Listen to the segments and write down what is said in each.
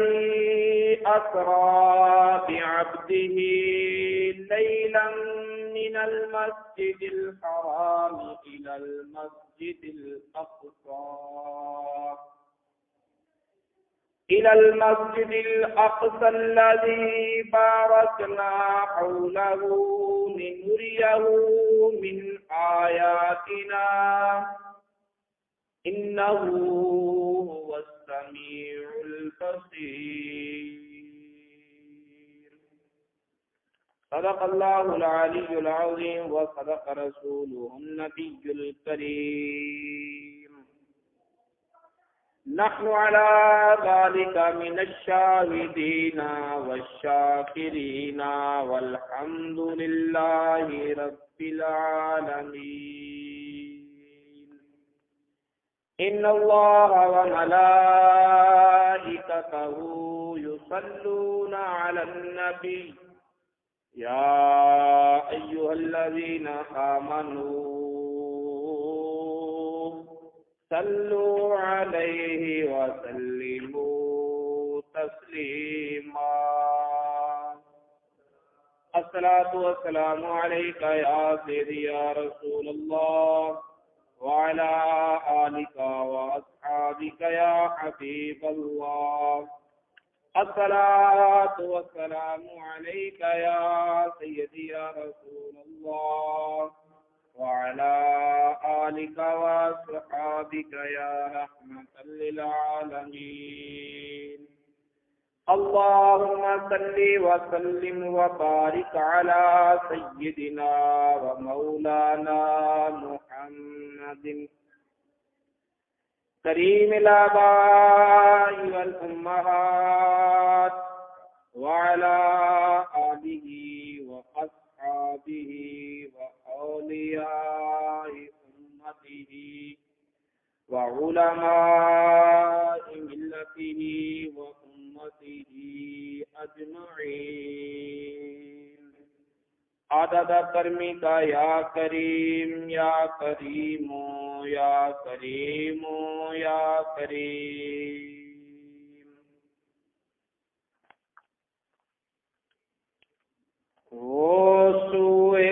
الذي أسرى بعبده ليلا من المسجد الحرام إلى المسجد الأقصى الذي باركنا حوله لنريه من آياتنا إنه هو السميع البصير. صدق الله العلي العظيم وصدق رسوله النبي الكريم. نحن على ذلك من الشاهدين والشاكرين والحمد لله رب العالمين. إن الله وملائكته يصلون على النبي يا أيها الذين آمنوا صلوا عليه وسلموا تسليما. الصلاة والسلام عليك يا سيدي يا رسول الله وعلى آلك وأصحابك يا حبيب الله. الصلاة والسلام عليك يا سيدي يا رسول الله وعلى آلك وأصحابك يا رحمة للعالمين. اللهم صل وسلم وبارك على سيدنا ومولانا محمد كريم الآباء والأمهات وعلى آله وأصحابه وأولياء أمته وعلماء ملته وأمته أجمعين. عدد کرمک یا کریم یا کریم یا کریم یا کریم. وہ سوئے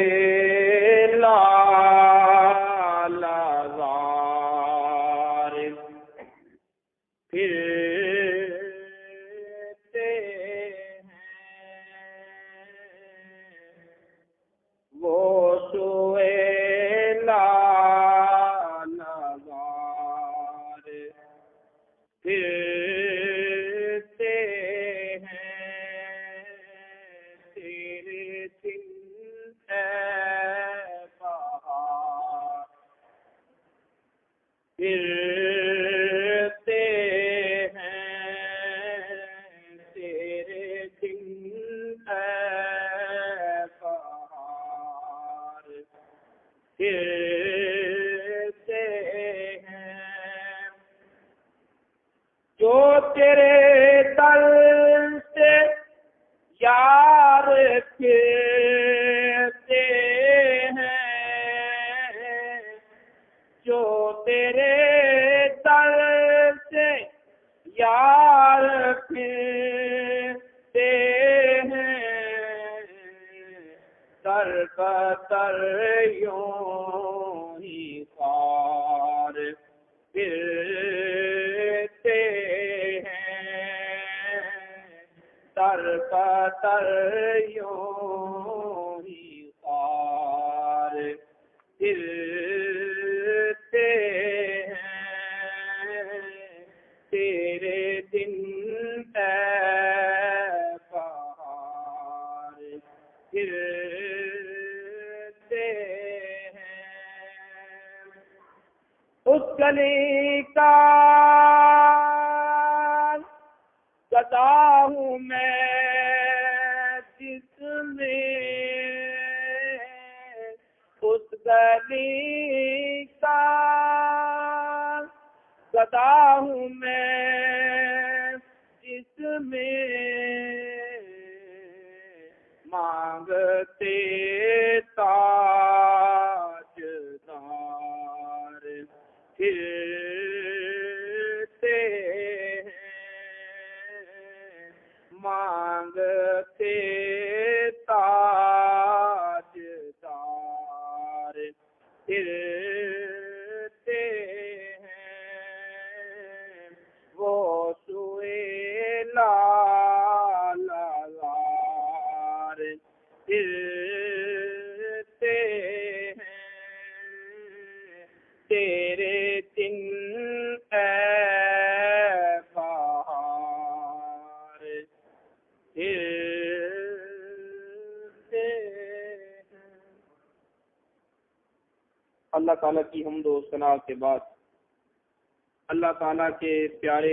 لالازار پھرتے ہیں، وہ سوئے لالازار پھرتے ہیں، تیرے دن اے بہار پھرتے ہیں، تیرے دن اے بہار پھرتے ہیں. جو تیرے در سے یار پھرتے ہیں، جو تیرے در سے یار پھرتے ہیں، در بدر یوں ہی خار پھرتے ہیں، در بدر یوں ہی خار پھرتے ہیں، تیرے دن اے بہار پھرتے ہیں. اس گلی کا گدا ہوں میں جس میں، اس گلی کا گدا ہوں میں جس میں مانگتے تاجدار پھرتے ہیں، مانگتے تاج دار پھرتے ہیں وہ سوئے لالار پھرتے ہیں تیرے دن اے بہار پھرتے ہیں۔ اللہ تعالیٰ کی حمد و ثنا کے بعد اللہ تعالیٰ کے پیارے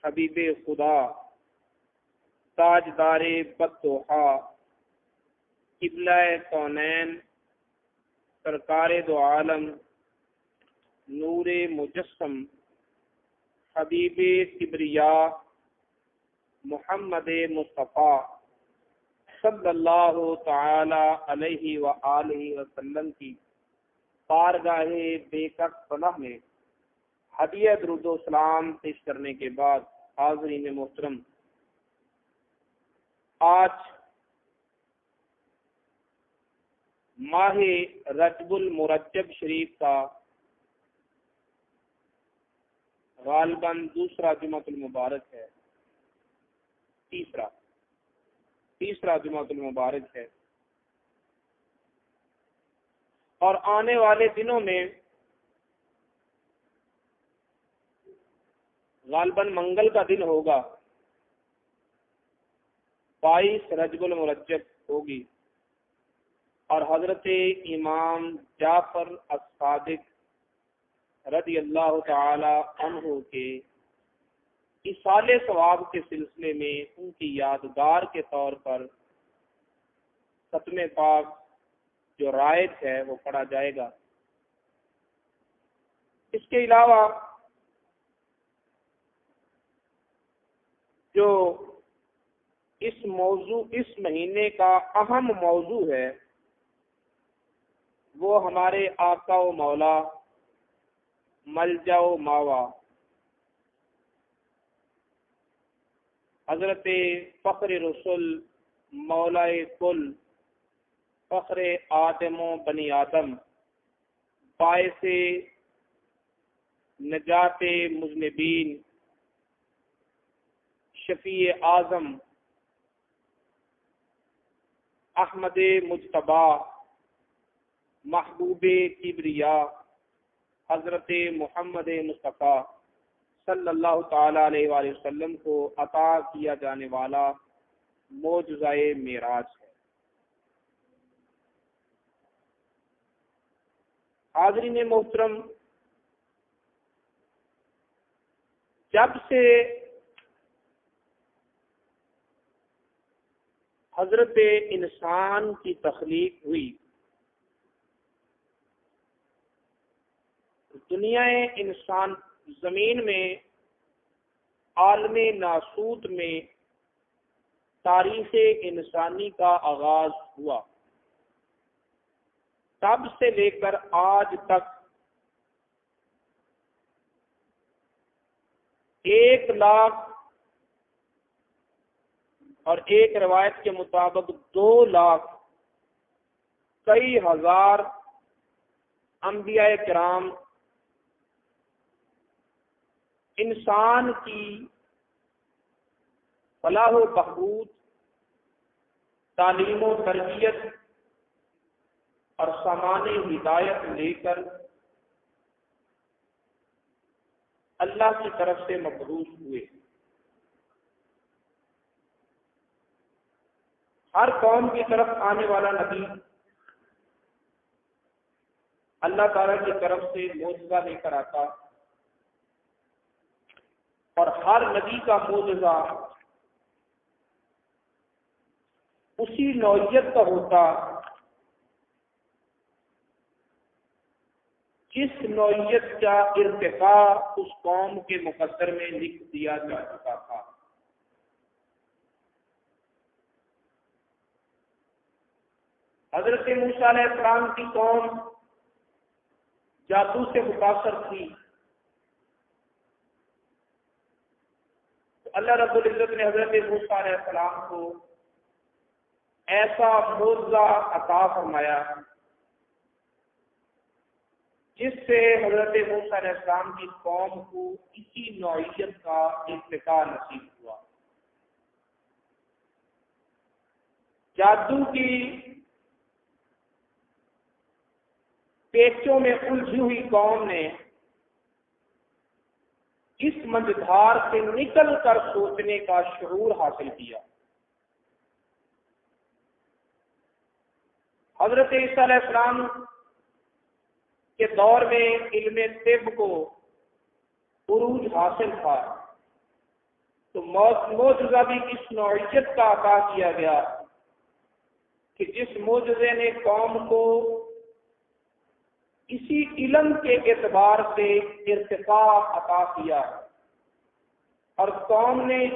حبیب خدا تاجدار بدوحا قبلہ کونین سرکار دو عالم نور مجسم حبیب کبریا محمد مصطفیٰ صلی اللہ تعالی علیہ وآلہ وسلم کی بارگاہ بے کس پناہ میں ہدیہ درود و سلام پیش کرنے کے بعد حاضرین محترم، آج ماہ رجب المرجب شریف کا غالباً دوسرا جمعۃ المبارک ہے، تیسرا جمعۃ المبارک ہے، اور آنے والے دنوں میں غالباً منگل کا دن ہوگا، 22 رجب المرجب ہوگی، اور حضرت امام جعفر الصادق رضی اللہ تعالی عنہ کے ایصال ثواب کے سلسلے میں ان کی یادگار کے طور پر ختم پاک جو رائج ہے وہ پڑھا جائے گا۔ اس کے علاوہ جو اس مہینے کا اہم موضوع ہے وہ ہمارے آقا و مولا ملجا و ماوا حضرت فخر رسول مولا کل فخر آدم و بنی آدم باعث نجات مذنبین شفیع اعظم احمد مجتبی محبوب کبریا حضرت محمد مصطفیٰ صلی اللہ تعالی علیہ وآلہ وسلم کو عطا کیا جانے والا معجزہ معراج ہے۔ حاضرین محترم، جب سے حضرت انسان کی تخلیق ہوئی، دنیا انسان زمین میں عالم ناسوت میں تاریخ انسانی کا آغاز ہوا، تب سے لے کر آج تک 1 لاکھ اور ایک روایت کے مطابق 2 لاکھ کئی ہزار انبیاء کرام انسان کی فلاح و بہبود، تعلیم و تربیت اور سامان ہدایت لے کر اللہ کی طرف سے مبعوث ہوئے۔ ہر قوم کی طرف آنے والا نبی اللہ تعالیٰ کی طرف سے معجزہ لے کر آتا، اور ہر نبی کا معجزہ اسی نوعیت کا ہوتا جس نوعیت کا ارتقاء اس قوم کے مقدر میں لکھ دیا جا چکا تھا۔ حضرت موسیٰ علیہ السلام کی قوم جادو سے متاثر تھی، اللہ رب العزت نے حضرت موسیٰ علیہ السلام کو ایسا معجزہ عطا فرمایا جس سے حضرت موسیٰ علیہ السلام کی قوم کو اسی نوعیت کا ارتقاء نصیب ہوا۔ جادو کی پیچوں میں الجھی ہوئی قوم نے اس مجدھار سے نکل کر سوچنے کا شعور حاصل کیا۔ حضرت عیسیٰ علیہ السلام کے دور میں علم طب کو عروج حاصل تھا، تو معجزہ بھی اس نوعیت کا عطا کیا گیا کہ جس معجزے نے قوم کو اسی علم کے اعتبار سے ارتقاء عطا کیا اور قوم نے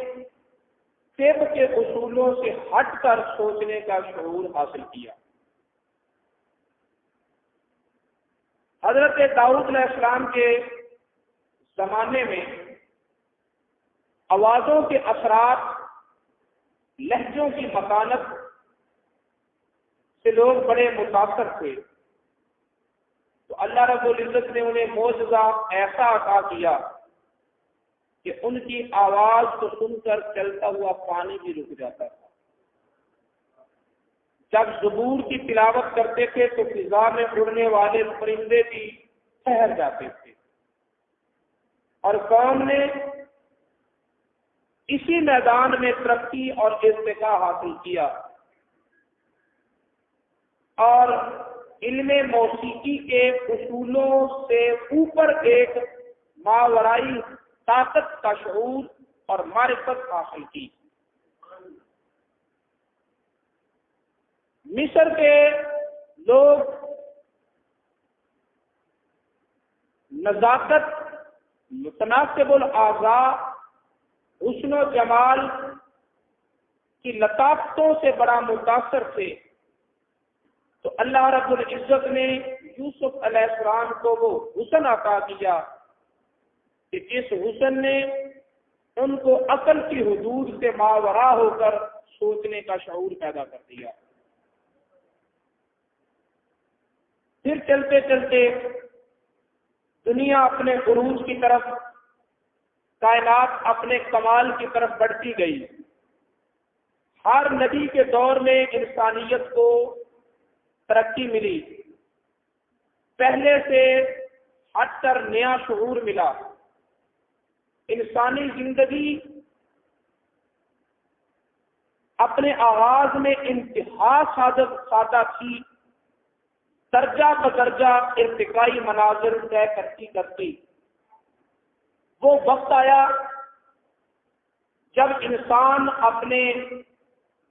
طب کے اصولوں سے ہٹ کر سوچنے کا شعور حاصل کیا۔ حضرت داؤد علیہ السلام کے زمانے میں آوازوں کے اثرات، لہجوں کی مکانت سے لوگ بڑے متاثر تھے، تو اللہ رب العزت نے انہیں معجزہ ایسا عطا کیا کہ ان کی آواز کو سن کر چلتا ہوا پانی بھی رک جاتا تھا۔ جب زبور کی تلاوت کرتے تھے تو فضا میں اڑنے والے پرندے بھی ٹھہر جاتے تھے، اور قوم نے اسی میدان میں ترقی اور ارتقاء حاصل کیا، اور علم موسیقی کے اصولوں سے اوپر ایک ماورائی طاقت کا شعور اور معرفت حاصل کی۔ مصر کے لوگ نزاکت، متناسب الاعضاء، حسن و جمال کی لطافتوں سے بڑا متاثر تھے، تو اللہ رب العزت نے یوسف علیہ السلام کو وہ حسن عطا کیا کہ جس حسن نے ان کو عقل کی حدود سے ماورا ہو کر سوچنے کا شعور پیدا کر دیا۔ پھر چلتے چلتے دنیا اپنے عروج کی طرف، کائنات اپنے کمال کی طرف بڑھتی گئی۔ ہر نبی کے دور میں انسانیت کو ترقی ملی، پہلے سے ہٹ کر نیا شعور ملا۔ انسانی زندگی اپنے آغاز میں انتہا سادہ تھی، درجہ بدرجہ ارتقائی مناظر طے کرتی وہ وقت آیا جب انسان اپنے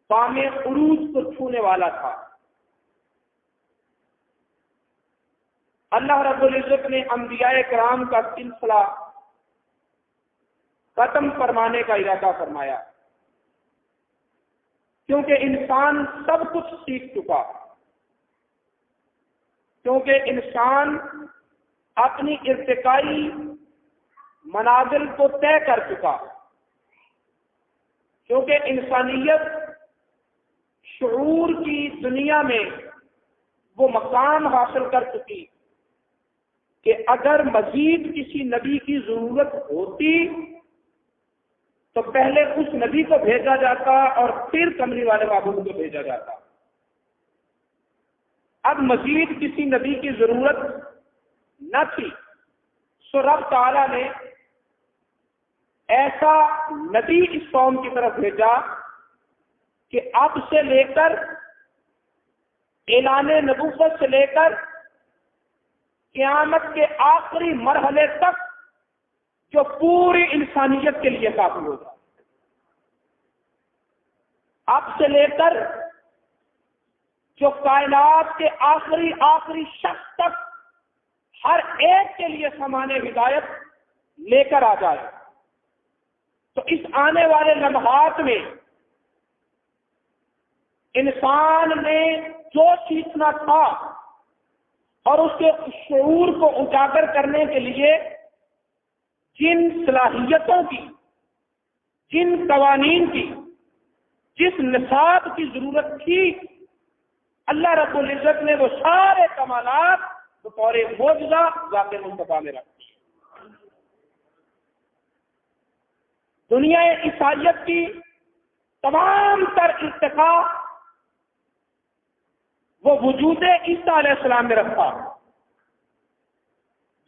بام عروج کو چھونے والا تھا۔ اللہ رب العزت نے انبیاء کرام کا سلسلہ ختم فرمانے کا ارادہ فرمایا، کیونکہ انسان سب کچھ سیکھ چکا، کیونکہ انسان اپنی ارتقائی منازل کو طے کر چکا، کیونکہ انسانیت شعور کی دنیا میں وہ مقام حاصل کر چکی کہ اگر مزید کسی نبی کی ضرورت ہوتی تو پہلے اس نبی کو بھیجا جاتا اور پھر کمری والے معبود کو بھیجا جاتا۔ اب مزید کسی نبی کی ضرورت نہ تھی، سو رب تعالی نے ایسا نبی اس قوم کی طرف بھیجا کہ اب سے لے کر اعلان نبوت سے لے کر قیامت کے آخری مرحلے تک جو پوری انسانیت کے لیے کافی ہوگا، اب سے لے کر جو کائنات کے آخری شخص تک ہر ایک کے لیے سامان ہدایت لے کر آ جائے۔ تو اس آنے والے لمحات میں انسان نے جو سیکھنا تھا اور اس کے شعور کو اجاگر کرنے کے لیے جن صلاحیتوں کی، جن قوانین کی جس نصاب کی ضرورت تھی، اللہ رب العزت نے وہ سارے کمالات بطور معجزہ ذات مصطفیٰ میں رکھ دیے۔ دنیا عیسائیت کی تمام تر ارتقاء وہ وجود عیسیٰ علیہ السلام میں رکھا۔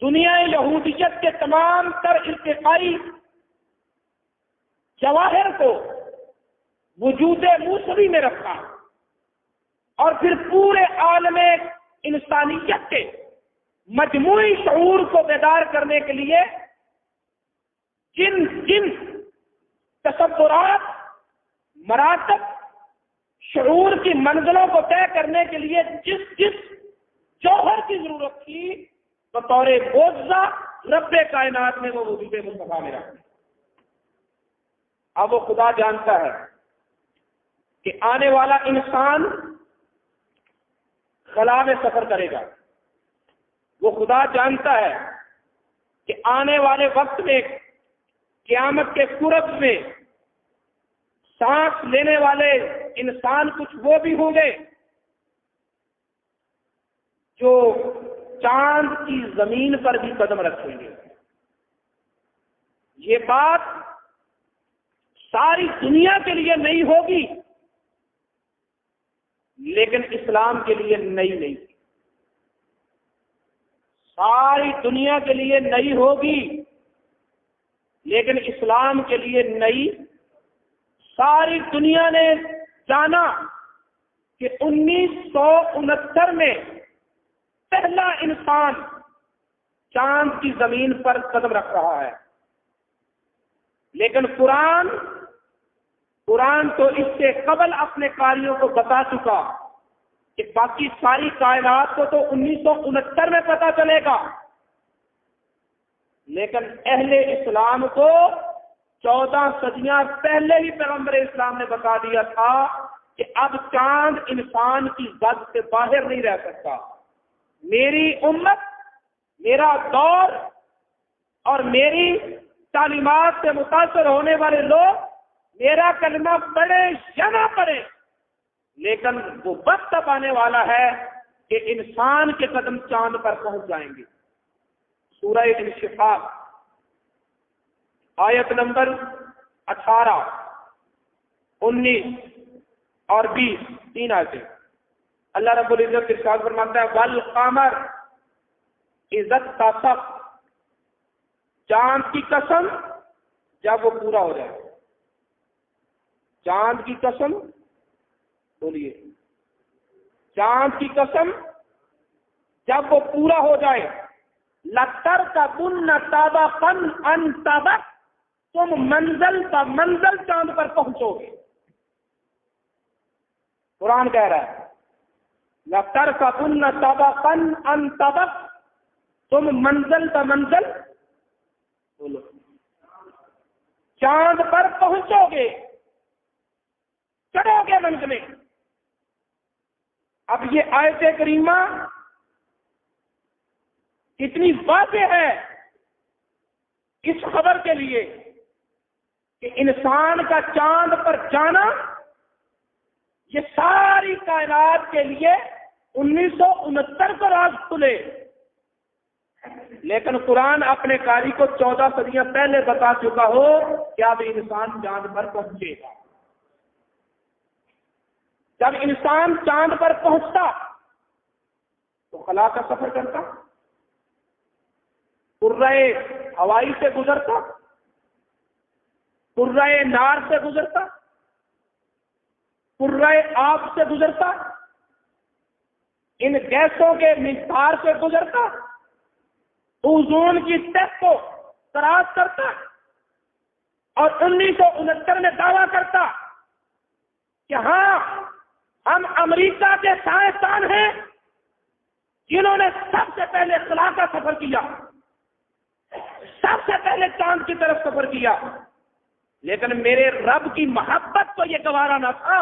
دنیا یہودیت کے تمام تر ارتقائی جواہر کو وجود موسوی میں رکھا، اور پھر پورے عالم انسانیت کے مجموعی شعور کو بیدار کرنے کے لیے جن جن تصورات، مراتب، شعور کی منزلوں کو طے کرنے کے لیے جس جس جوہر کی ضرورت تھی، بطور معجزہ رب کائنات نے وہ وجود مصطفیٰ میں رکھا۔ اب وہ خدا جانتا ہے کہ آنے والا انسان خلا میں سفر کرے گا، وہ خدا جانتا ہے کہ آنے والے وقت میں قیامت کے قرب میں سانس لینے والے انسان کچھ وہ بھی ہوں گے جو چاند کی زمین پر بھی قدم رکھیں گے۔ یہ بات ساری دنیا کے لیے نئی ہوگی، لیکن اسلام کے لیے نئی نہیں، ساری دنیا کے لیے نئی ہوگی لیکن اسلام کے لیے نئی۔ ساری دنیا نے جانا کہ 1969 میں پہلا انسان چاند کی زمین پر قدم رکھ رہا ہے، لیکن قرآن تو اس سے قبل اپنے قاریوں کو بتا چکا کہ باقی ساری کائنات کو تو 1969 میں پتا چلے گا، لیکن اہل اسلام کو 14 صدیاں پہلے ہی پیغمبر اسلام نے بتا دیا تھا کہ اب چاند انسان کی ذات سے باہر نہیں رہ سکتا۔ میری امت، میرا دور اور میری تعلیمات سے متاثر ہونے والے لوگ میرا کلمہ پڑھے یا نہ پڑھے، لیکن وہ وقت اب آنے والا ہے کہ انسان کے قدم چاند پر پہنچ جائیں گے۔ سورہ انشقاق آیت نمبر 18، 19 اور 20، 3 آیتیں۔ اللہ رب العزت ارشاد فرماتا ہے والقمر اذا اتسق، چاند کی قسم جب وہ پورا ہو جائے۔ چاند کی قسم، بولیے، چاند کی قسم جب وہ پورا ہو جائے۔ لَتَرْكَبُنَّ طَبَقًا عَنْ طَبَقٍ، تم منزل پر منزل چاند پر پہنچو گے۔ قرآن کہہ رہا ہے لَتَرْكَبُنَّ طَبَقًا عَنْ طَبَقٍ، تم منزل پر منزل بولو چاند پر پہنچو گے، چڑھو گے منزلیں۔ اب یہ آیت کریمہ کتنی واضح ہے اس خبر کے لیے کہ انسان کا چاند پر جانا یہ ساری کائنات کے لیے 1969 کو راز کھلے، لیکن قرآن اپنے قاری کو 14 صدیاں پہلے بتا چکا ہو کہ اب انسان چاند پر پہنچے گا۔ جب انسان چاند پر پہنچتا تو خلا کا سفر کرتا، قرۂ ہوائی سے گزرتا، قرۂ نار سے گزرتا، قرۂ آب سے گزرتا، ان گیسوں کے مقدار سے گزرتا، اوزون کی تہ کو تراش کرتا، اور 1969 میں دعویٰ کرتا کہ ہاں ہم امریکہ کے سائنسدان ہیں جنہوں نے سب سے پہلے خلا کا سفر کیا، سب سے پہلے چاند کی طرف سفر کیا، لیکن میرے رب کی محبت کو یہ گوارا نہ تھا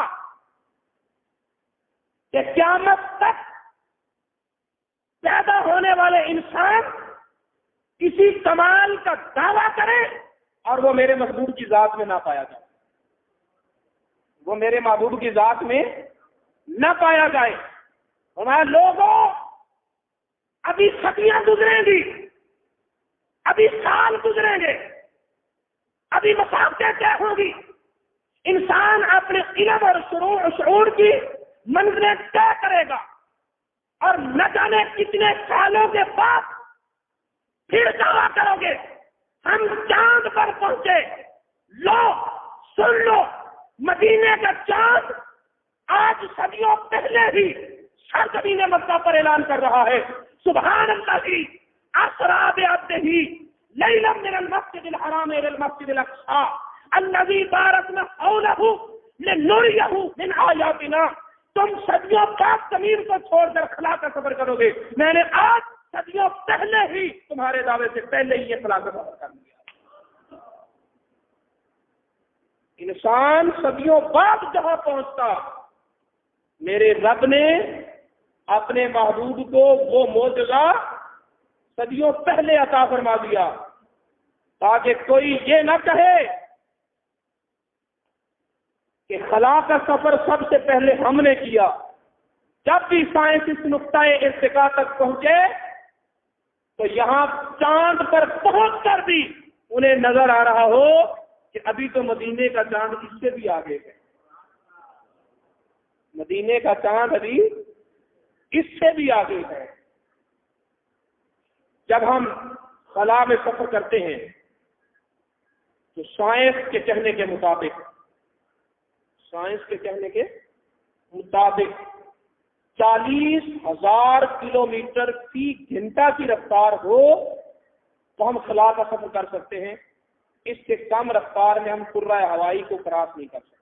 کہ قیامت تک پیدا ہونے والے انسان کسی کمال کا دعویٰ کرے اور وہ میرے محبوب کی ذات میں نہ پایا جائے، وہ میرے محبوب کی ذات میں نہ پایا جائے۔ ہمارے لوگوں ابھی صدیاں گزریں گی، ابھی سال گزریں گے، ابھی مسافتیں طے ہوں گی، انسان اپنے علم اور شعور کی منزلیں طے کرے گا، اور نہ جانے کتنے سالوں کے بعد پھر دعویٰ کرو گے ہم چاند پر پہنچے۔ لو سن لو، مدینے کا چاند آج صدیوں پہلے ہی سرزمین مکہ پر اعلان کر رہا ہے، سبحان الذی اسری بعبدہ لیلا من المسجد الحرام الى المسجد الاقصى الذی بارکنا حولہ لنریہ من آیاتنا۔ تم صدیوں بعد زمین کو چھوڑ کر خلا کا سفر کرو گے، میں نے آج صدیوں پہلے ہی تمہارے دعوے سے پہلے ہی یہ خلا کا سفر کر دیا۔ انسان صدیوں بعد جہاں پہنچتا، میرے رب نے اپنے محبوب کو وہ معجزہ صدیوں پہلے عطا فرما دیا تاکہ کوئی یہ نہ کہے کہ خلا کا سفر سب سے پہلے ہم نے کیا۔ جب بھی سائنس اس نقطۂ ارتقاء تک پہنچے تو یہاں چاند پر پہنچ کر بھی انہیں نظر آ رہا ہو کہ ابھی تو مدینے کا چاند اس سے بھی آگے ہے، مدینے کا چاند ابھی اس سے بھی آگے ہے۔ جب ہم خلا میں سفر کرتے ہیں تو سائنس کے کہنے کے مطابق 40,000 کلومیٹر فی گھنٹہ کی رفتار ہو تو ہم خلا کا سفر کر سکتے ہیں۔ اس سے کم رفتار میں ہم کرۂ ہوائی کو کراس نہیں کر سکتے۔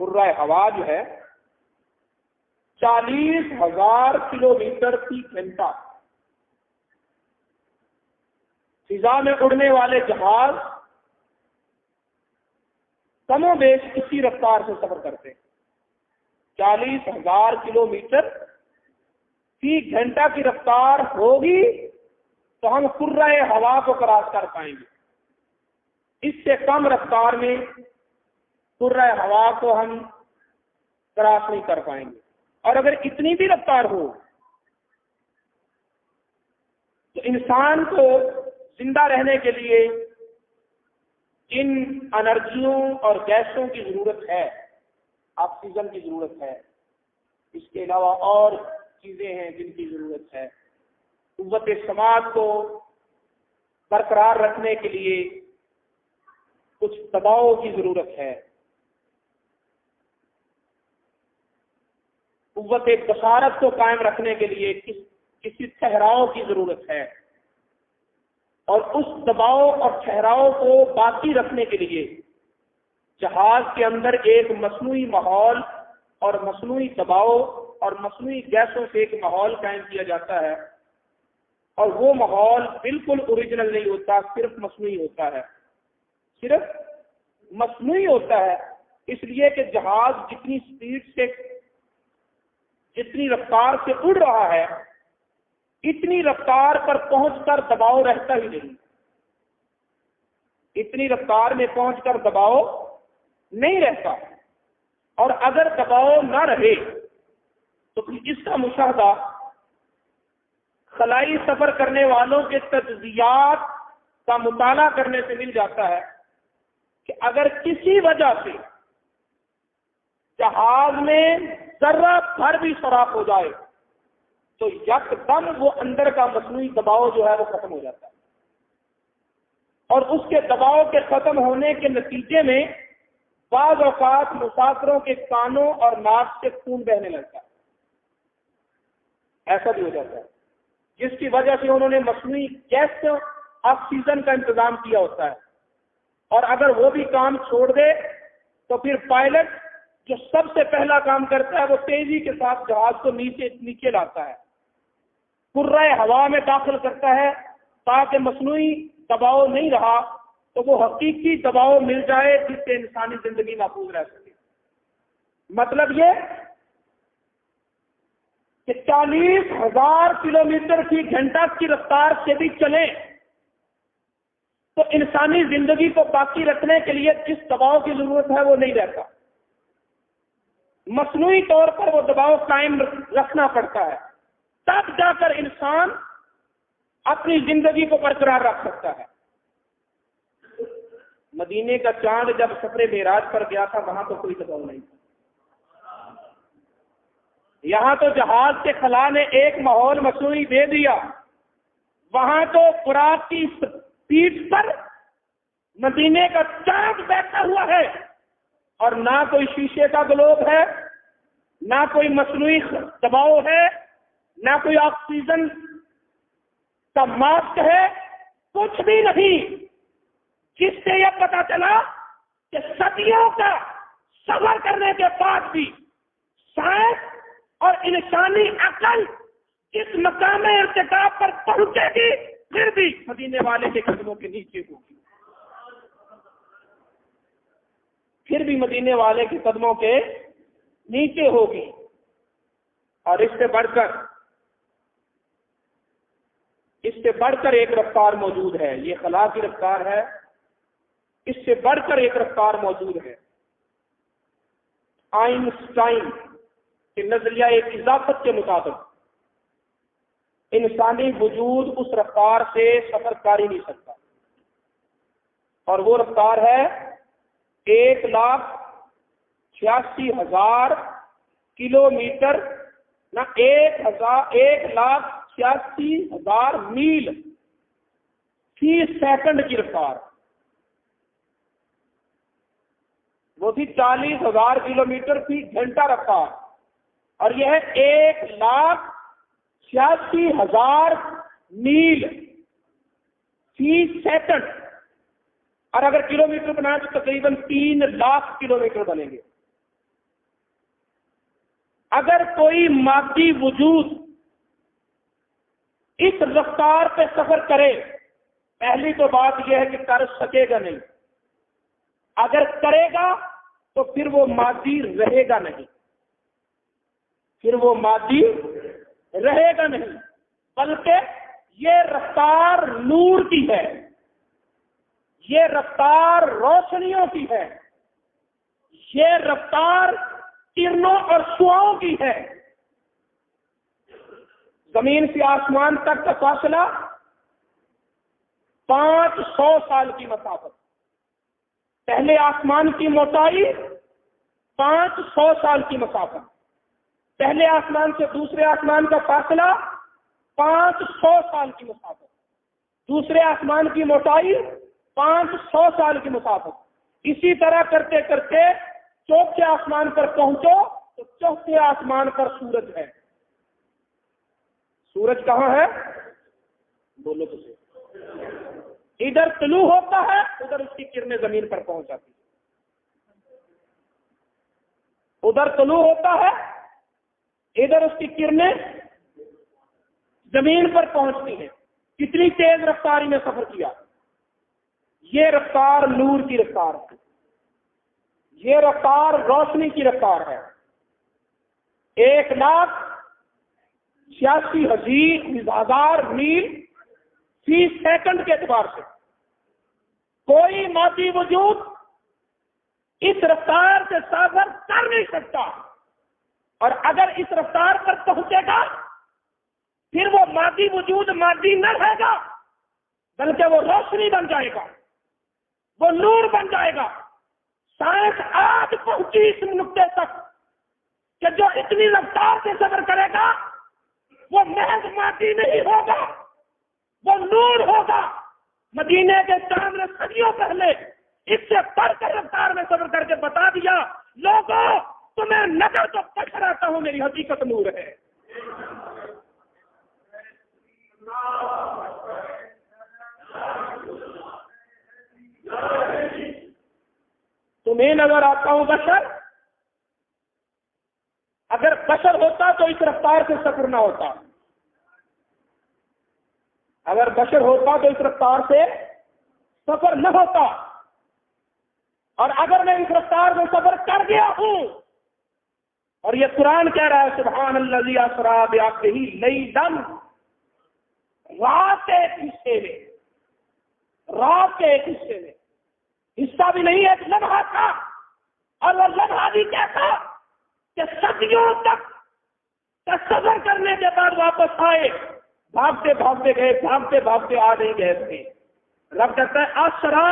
کرۂ ہوا جو ہے 40,000 کلومیٹر فی گھنٹہ، فضا میں اڑنے والے جہاز کم و بیش اسی رفتار سے سفر کرتے ہیں۔ 40,000 کلومیٹر فی گھنٹہ کی رفتار ہوگی تو ہم کرۂ ہوا کو کراس کر پائیں گے۔ اس سے کم رفتار میں کرۂ ہوا کو ہم کراس نہیں کر پائیں گے۔ اور اگر اتنی بھی رفتار ہو تو انسان کو زندہ رہنے کے لیے جن انرجیوں اور گیسوں کی ضرورت ہے، آکسیجن کی ضرورت ہے، اس کے علاوہ اور چیزیں ہیں جن کی ضرورت ہے، قوت سماعت کو برقرار رکھنے کے لیے کچھ دباؤ کی ضرورت ہے، قوت بصارت کو قائم رکھنے کے لیے کسی ٹھہراؤ کی ضرورت ہے، اور اس دباؤ اور ٹھہراؤ کو باقی رکھنے کے لیے جہاز کے اندر ایک مصنوعی ماحول اور مصنوعی دباؤ اور مصنوعی گیسوں سے ایک ماحول قائم کیا جاتا ہے، اور وہ ماحول بالکل اوریجنل نہیں ہوتا، صرف مصنوعی ہوتا ہے، صرف مصنوعی ہوتا ہے، اس لیے کہ جہاز جتنی سپیڈ سے، جتنی رفتار سے اڑ رہا ہے، اتنی رفتار پر پہنچ کر دباؤ رہتا ہی نہیں، اتنی رفتار میں پہنچ کر دباؤ نہیں رہتا، اور اگر دباؤ نہ رہے تو اس کا مشاہدہ خلائی سفر کرنے والوں کے تجزیات کا مطالعہ کرنے سے مل جاتا ہے کہ اگر کسی وجہ سے جہاز میں ذرہ بھر بھی سوراخ ہو جائے تو یکدم وہ اندر کا مصنوعی دباؤ جو ہے وہ ختم ہو جاتا ہے، اور اس کے دباؤ کے ختم ہونے کے نتیجے میں بعض اوقات مسافروں کے کانوں اور ناک سے خون بہنے لگتا ہے، ایسا بھی ہو جاتا ہے، جس کی وجہ سے انہوں نے مصنوعی گیس آکسیجن کا انتظام کیا ہوتا ہے، اور اگر وہ بھی کام چھوڑ دے تو پھر پائلٹ جو سب سے پہلا کام کرتا ہے وہ تیزی کے ساتھ جہاز کو نیچے لاتا ہے، کرۂ ہوا میں داخل کرتا ہے تاکہ مصنوعی دباؤ نہیں رہا تو وہ حقیقی دباؤ مل جائے جس سے انسانی زندگی محفوظ رہ سکے۔ مطلب یہ کہ 40,000 کلومیٹر فی گھنٹہ کی رفتار سے بھی چلیں تو انسانی زندگی کو باقی رکھنے کے لیے جس دباؤ کی ضرورت ہے وہ نہیں رہتا، مصنوعی طور پر وہ دباؤ قائم رکھنا پڑتا ہے، تب جا کر انسان اپنی زندگی کو برقرار رکھ سکتا ہے۔ مدینے کا چاند جب سفر معراج پر گیا تھا وہاں تو کوئی دباؤ نہیں تھا، یہاں تو جہاز کے خلا نے ایک ماحول مصنوعی دے دیا، وہاں تو فرات کی پیٹھ پر مدینے کا چاند بیٹھا ہوا ہے، اور نہ کوئی شیشے کا گلوب ہے، نہ کوئی مصنوعی دباؤ ہے، نہ کوئی آکسیجن کا ماسک ہے، کچھ بھی نہیں، جس سے یہ پتا چلا کہ صدیوں کا سفر کرنے کے بعد بھی سائنس اور انسانی عقل اس مقام ارتقاب پر پہنچے گی، پھر بھی مدینے والے کے قدموں کے نیچے ہوگی، پھر بھی مدینے والے کے قدموں کے نیچے ہوگی۔ اور اس سے بڑھ کر ایک رفتار موجود ہے، یہ خلا کی رفتار ہے، اس سے بڑھ کر ایک رفتار موجود ہے۔ آئنسٹائن کے نظریہ ایک اضافت کے مطابق انسانی وجود اس رفتار سے سفر کر ہی نہیں سکتا، اور وہ رفتار ہے 1,86,000 کلو میٹر، نہ 1,86,000 میل فی سیکنڈ کی رفتار، وہ تھی 40,000 کلو میٹر فی گھنٹہ رفتار، اور یہ ہے 1,86,000 میل فی سیکنڈ، اور اگر کلو میٹر بنائیں تو تقریباً 3 لاکھ کلو میٹر بنیں گے۔ اگر کوئی مادی وجود اس رفتار پہ سفر کرے، پہلی تو بات یہ ہے کہ کر سکے گا نہیں، اگر کرے گا تو پھر وہ مادی رہے گا نہیں، بلکہ یہ رفتار نور کی ہے، یہ رفتار روشنیوں کی ہے، یہ رفتار کرنوں اور شعاؤں کی ہے۔ زمین سے آسمان تک کا فاصلہ 500 سال کی مسافت، پہلے آسمان کی موٹائی 500 سال کی مسافت، پہلے آسمان سے دوسرے آسمان کا فاصلہ 500 سال کی مسافت، دوسرے آسمان کی موٹائی 500 سال کی مسافت، اسی طرح کرتے کرتے چوتھے آسمان پر پہنچو تو چوتھے آسمان پر سورج ہے۔ سورج کہاں ہے؟ بولو تو صحیح۔ ادھر طلوع ہوتا ہے، ادھر اس کی کرنیں زمین پر پہنچ جاتی ہیں، ادھر طلوع ہوتا ہے، ادھر اس کی کرنیں زمین پر پہنچتی ہیں۔ کتنی تیز رفتاری میں سفر کیا، یہ رفتار نور کی رفتار ہے، یہ رفتار روشنی کی رفتار ہے۔ 1,86,000 میل فی سیکنڈ کے اعتبار سے کوئی مادی وجود اس رفتار سے سفر کر نہیں سکتا، اور اگر اس رفتار پر پہنچے گا پھر وہ مادی وجود مادی نہ رہے گا، بلکہ وہ روشنی بن جائے گا، وہ نور بن جائے گا۔ سائنس آج پہنچی اس نقطے تک کہ جو اتنی رفتار سے سفر کرے گا وہ محض مادی نہیں ہوگا، وہ نور ہوگا۔ مدینے کے چاند نے صدیوں پہلے اس سے بڑھ کر رفتار میں سفر کر کے بتا دیا، لوگوں تمہیں نظر تو پتھر آتا ہوں، میری حقیقت نور ہے۔ تمہیں نظر آتا ہوں بشر، اگر بشر ہوتا تو اس رفتار سے سفر نہ ہوتا، اگر بشر ہوتا تو اس رفتار سے سفر نہ ہوتا، اور اگر میں اس رفتار سے سفر کر گیا ہوں، اور یہ قرآن کہہ رہا ہے سبحان الذی اسری بعبدہ لیلا، رات کے حصے میں، رات کے ایک حصے میں، حصہ بھی نہیں ایک لمحہ تھا، اور وہ لمحہ بھی کیا تھا کہ صدیوں تک سفر کرنے کے بعد واپس آئے، بھاگتے بھاگتے گئے، بھاگتے بھاگتے آ نہیں گئے تھے۔ رب کہتا ہے اسرا،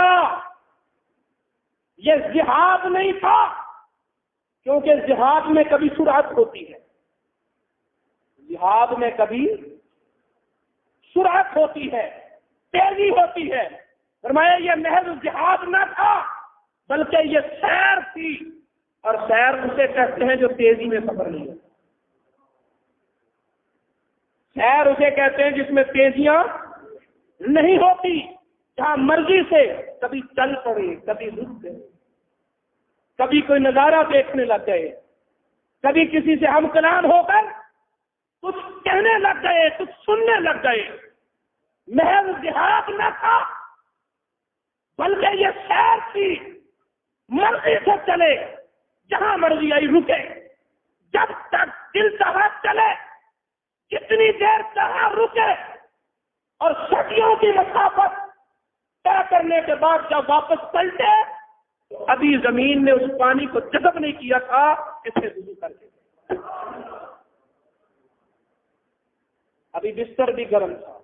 یہ جہاد نہیں تھا، کیونکہ جہاد میں کبھی سرعت ہوتی ہے، جہاد میں کبھی سرعت ہوتی ہے، تیزی ہوتی ہے۔ فرمایا یہ محض جہاد نہ تھا بلکہ یہ سیر تھی، اور سیر اسے کہتے ہیں جو تیزی میں سفر نہیں ہوتا، سیر اسے کہتے ہیں جس میں تیزیاں نہیں ہوتی، جہاں مرضی سے کبھی چل پڑے، کبھی رک گئے، کبھی کوئی نظارہ دیکھنے لگ گئے، کبھی کسی سے ہم کلام ہو کر کچھ کہنے لگ گئے، کچھ سننے لگ گئے۔ محض جہاد نہ تھا بلکہ یہ سیر تھی، مرضی سے چلے، جہاں مرضی آئی رکے، جب تک دل چاہا چلے، کتنی دیر چاہا رکے، اور صدیوں کی مسافت طے کرنے کے بعد جب واپس پلٹے تو ابھی زمین نے اس پانی کو جذب نہیں کیا تھا، اسے وضو کر کے ابھی بستر بھی گرم تھا۔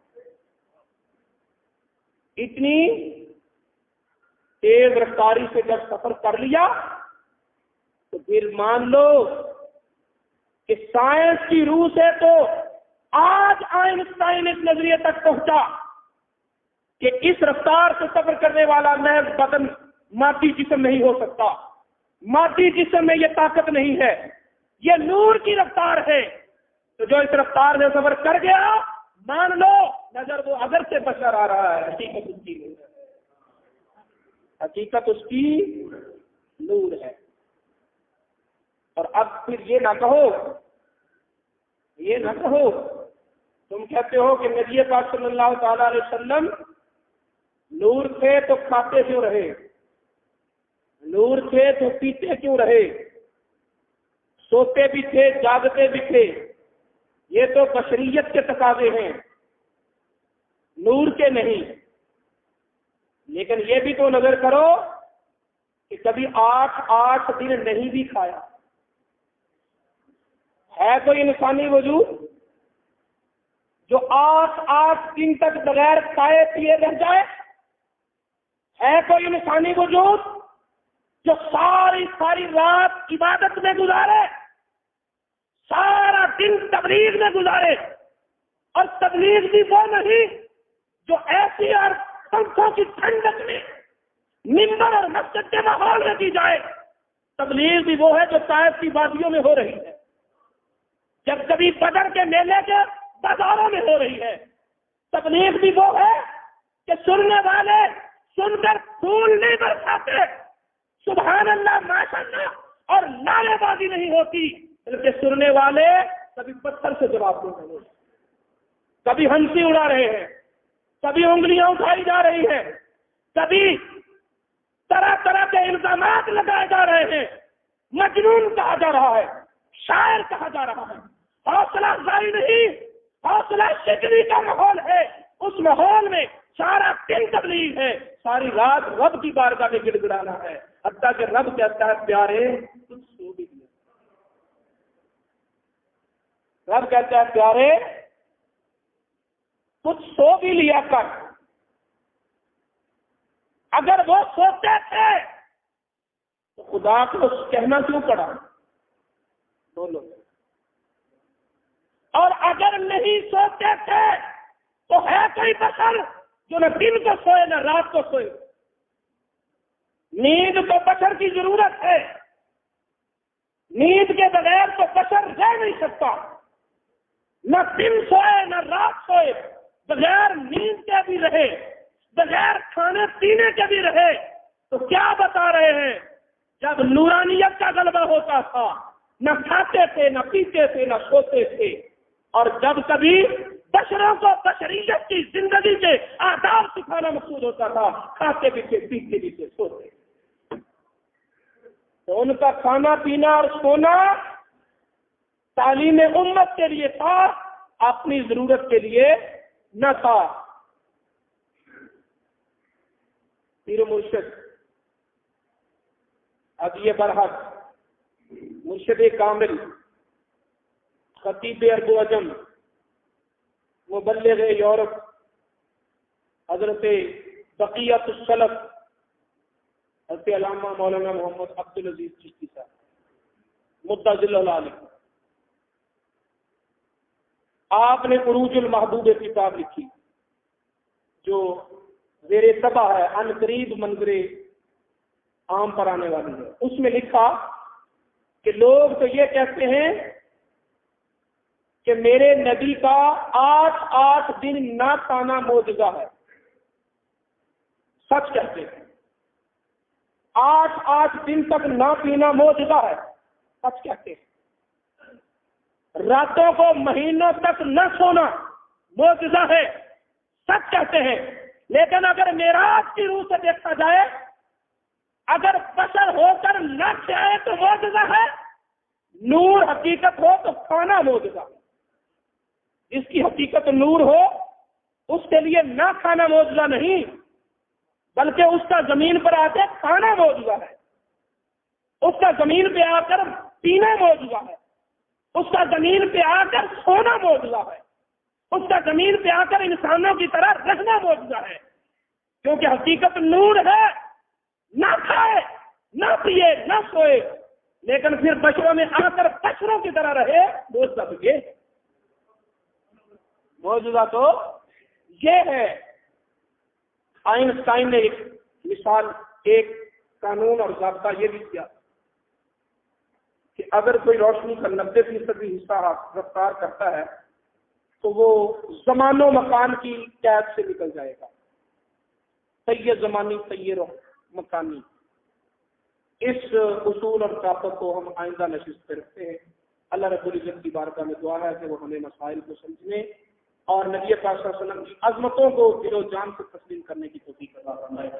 اتنی تیز رفتاری سے جب سفر کر لیا تو پھر مان لو کہ سائنس کی روح سے تو آج آئنسٹائن اس نظریے تک پہنچا کہ اس رفتار سے سفر کرنے والا محض بدن مادی جسم نہیں ہو سکتا، مادی جسم میں یہ طاقت نہیں ہے، یہ نور کی رفتار ہے۔ تو جو اس رفتار سے سفر کر گیا، مان لو نظر وہ اگر سے بشر آ رہا ہے، حقیقت اس کی نور ہے، حقیقت اس کی نور ہے۔ اور اب پھر یہ نہ کہو تم کہتے ہو کہ نبی پاک صلی اللہ تعالی علیہ وسلم نور تھے تو کھاتے کیوں رہے، نور تھے تو پیتے کیوں رہے، سوتے بھی تھے، جاگتے بھی تھے، یہ تو بشریت کے تقاضے ہیں، نور کے نہیں۔ لیکن یہ بھی تو نظر کرو کہ کبھی 8 دن نہیں بھی کھایا ہے کوئی انسانی وجود جو 8 دن تک بغیر کھائے پیے رہ جائے؟ ہے کوئی انسانی وجود جو ساری رات عبادت میں گزارے، سارا دن تبلیغ میں گزارے، اور تبلیغ بھی وہ نہیں جو ایسی اور پنکھوں کی ٹھنڈک میں منبر اور مسجد کے ماحول میں دی جائے؟ تبلیغ بھی وہ ہے جو طائف کی وادیوں میں ہو رہی ہے، جب کبھی بدر کے میلے کے بازاروں میں ہو رہی ہے۔ تبلیغ بھی وہ ہے کہ سننے والے سن کر پھول نہیں برساتے، سبحان اللہ ماشاء اللہ اور نعرے بازی نہیں ہوتی، بلکہ سننے والے کبھی پتھر سے جواب دے رہے ہیں، کبھی ہنسی اڑا رہے ہیں، کبھی انگلیاں اٹھائی جا رہی ہیں، کبھی طرح طرح کے الزامات لگائے جا رہے ہیں، مجنون کہا جا رہا ہے، شاعر کہا جا رہا ہے۔ حوصلہ افزائی نہیں، حوصلہ شکنی کا ماحول ہے، اس ماحول میں سارا دن تبلیغ ہے، ساری رات رب کی بارگاہ میں گڑ گڑانا ہے، حتیٰ کہ رب کہتا ہے پیارے کچھ سو بھی لیا، رب کہتا ہے پیارے کچھ سو بھی لیا کر۔ اگر وہ سوتے تھے تو خدا کو کہنا کیوں پڑا؟ بولو۔ اور اگر نہیں سوتے تھے تو ہے کوئی بشر جو نہ دن کو سوئے نہ رات کو سوئے؟ نیند تو بشر کی ضرورت ہے، نیند کے بغیر تو بشر رہ نہیں سکتا، نہ دن سوئے نہ رات سوئے، بغیر نیند کے بھی رہے، بغیر کھانے پینے کے بھی رہے۔ تو کیا بتا رہے ہیں؟ جب نورانیت کا غلبہ ہوتا تھا نہ کھاتے تھے، نہ پیتے تھے، نہ سوتے تھے، اور جب کبھی بشروں کو بشریت کی زندگی کے آداب سکھانا مقصود ہوتا تھا، کھاتے بھی تھے، پیتے بھی تھے، سوتے۔ تو ان کا کھانا پینا اور سونا تعلیم امت کے لیے تھا، اپنی ضرورت کے لیے نہ تھا۔ پیر مرشد ابی برحق مرشد کامل خطیب عرب و عجم مبلغ یورپ حضرت بقیت السلف حضرت علامہ مولانا محمد عبدالعزیز چشتی صاحب مدظل العالی، آپ نے عروج المحبوب کتاب لکھی جو زیر طبع ہے، ان قریب منظر عام پر آنے والی ہے۔ اس میں لکھا کہ لوگ تو یہ کہتے ہیں کہ میرے نبی کا 8 دن نہ کھانا معجزہ ہے، سچ کہتے ہیں۔ 8 دن تک نہ پینا معجزہ ہے، سچ کہتے ہیں۔ راتوں کو مہینوں تک نہ سونا معجزہ ہے، سچ کہتے ہیں۔ لیکن اگر معراج کی روح سے دیکھا جائے، اگر بشر ہو کر نہ کھائے تو معجزہ ہے، نور حقیقت ہو تو کھانا معجزہ ہے۔ جس کی حقیقت نور ہو اس کے لیے نہ کھانا معجزہ نہیں، بلکہ اس کا زمین پر آ کے کھانا معجزہ ہے، اس کا زمین پہ آ کر پینا معجزہ ہے، اس کا زمین پہ آ کر سونا معجزہ ہے، اس کا زمین پہ آ کر انسانوں کی طرح رہنا معجزہ ہے، کیونکہ حقیقت نور ہے۔ نہ کھائے نہ پیے نہ سوئے، لیکن پھر بشروں میں آ کر بشروں کی طرح رہے، معجزہ تو یہ ہے۔ معجزہ تو یہ ہے۔ آئنسٹائن نے ایک مثال، ایک قانون اور ضابطہ یہ بھی کیا کہ اگر کوئی روشنی کا 90% حصہ رفتار کرتا ہے تو وہ زمان و مکان کی قید سے نکل جائے گا۔ سید زمانی سید مکانی، اس اصول اور طاقت کو ہم آئندہ نشست پہ رکھتے ہیں۔ اللہ رب العزت کی بارگاہ میں دعا ہے کہ وہ ہمیں مسائل کو سمجھنے اور نبی پاک صلی اللہ علیہ وسلم کی عظمتوں کو دل و جان سے تسلیم کرنے کی توفیق عطا فرمائے۔